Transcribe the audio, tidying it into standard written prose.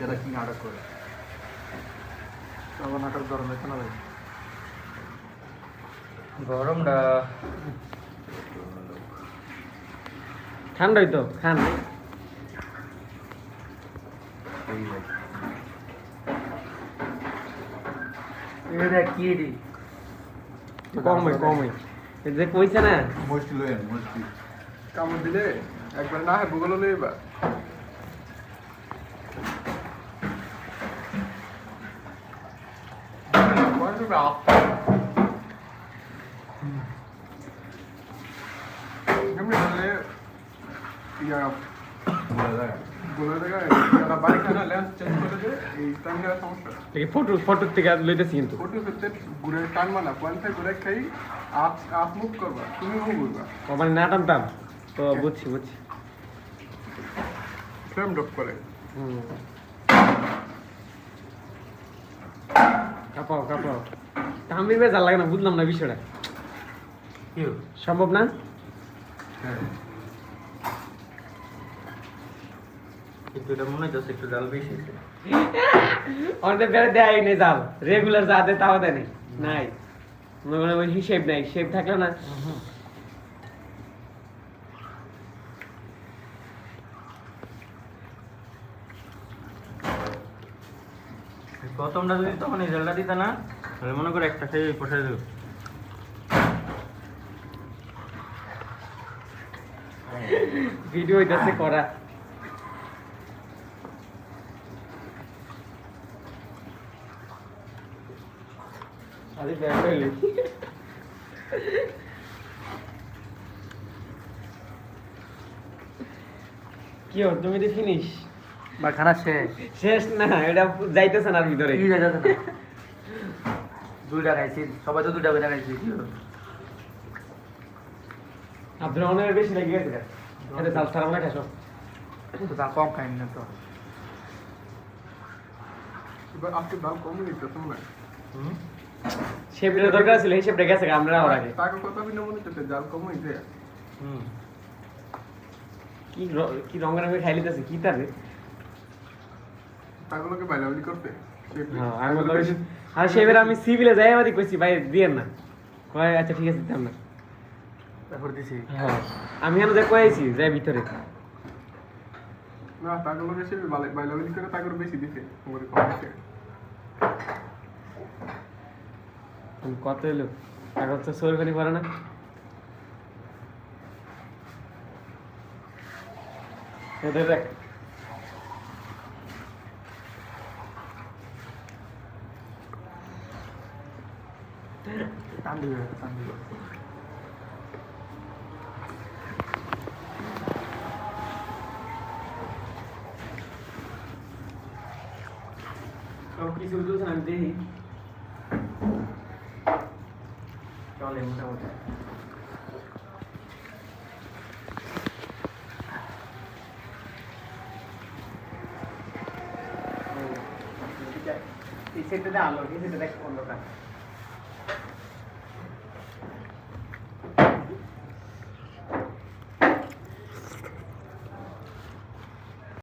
এরা কি নাটক করে তখন নাটক গরম হইতো না ভাই গরমটা ঠান্ডাই তো খান এটা কি রে কমই এই যে কইছে না মুষ্টি লইয়েন মুষ্টি কামড় দিলে একবার না হয় ভূগোল হলে এবার এমনি হলে ইয়া বলে দেখা একটা বাইক আনা লেন্স চেঞ্জ করে দে এই টাইমটা সমস্যা এই ফটো থেকে লইতেছি কিন্তু ফটো করতে ঘুরে টানবা না পয়েন্টে ঘুরে খাই আপ মুভ করবা তুমি মুভ করবা মানে না টানতাম তো বুঝছি ফ্রেম ড্রপ করে কাপাও তামিল বেশ ভালো লাগে না বুঝলাম না বিষয়টা সম্ভব না কিন্তু এটা মনে হচ্ছে একটু ডাল বেশি অনেক বেড়ে দেয় নেই জাল রেগুলার যা দেয় তাও দেয় নাই মনে করে ওই হিসেব নাই হিসেব থাকলে না প্রথমটা যদি তখন এই জলটা দিতে না তাহলে মনে করে একটা খেয়ে পোষাই দেব ভিডিও হইতেছে করা আরে ব্যাপারে কি হল তুমি তো ফিনিশ বা খানা শেষ শেষ না এটা যাইতেছে না ভিতরে কি যাচ্ছে না দুইটা খাইছি সবাই তো দুইটা করে খাইছি কি হলো আপনার অনেক বেশি লেগে গেছে এটা চাল সারা মানে খাইছো তো তা কম খাইনি না তো এবার আজকে দাম কম নিতেছ না শেপটা দরকার ছিল এই শেপটা গেছে আমরা ওর আগে তাকে কথা বিনা মনে হচ্ছে জাল কম হইছে কি রঙের আমি খাই লিতেছে কি তার রে তাগুলোকে বাইলাবলি করতে হ্যাঁ আমি বললাম আর শেপের আমি সিভিলে যাই আমাদের কইছি ভাই দিয়েন না কয় আচ্ছা ঠিক আছে দিতাম না তারপর দিছি হ্যাঁ আমি এনে যে কইছি যাই ভিতরে না তাগুলোকে সে বাইলাবলি করে তাগুলো বেশি দিতে ওরে কম দিতে কত এলো এখন তো সোর খানি পারে না এদের দেখ টান দিবে কিছু বুঝছেন আমি দেখি চলে মোটামুটি এই সেটটাতে আলো এই সেটটা দেখ অন্ধকার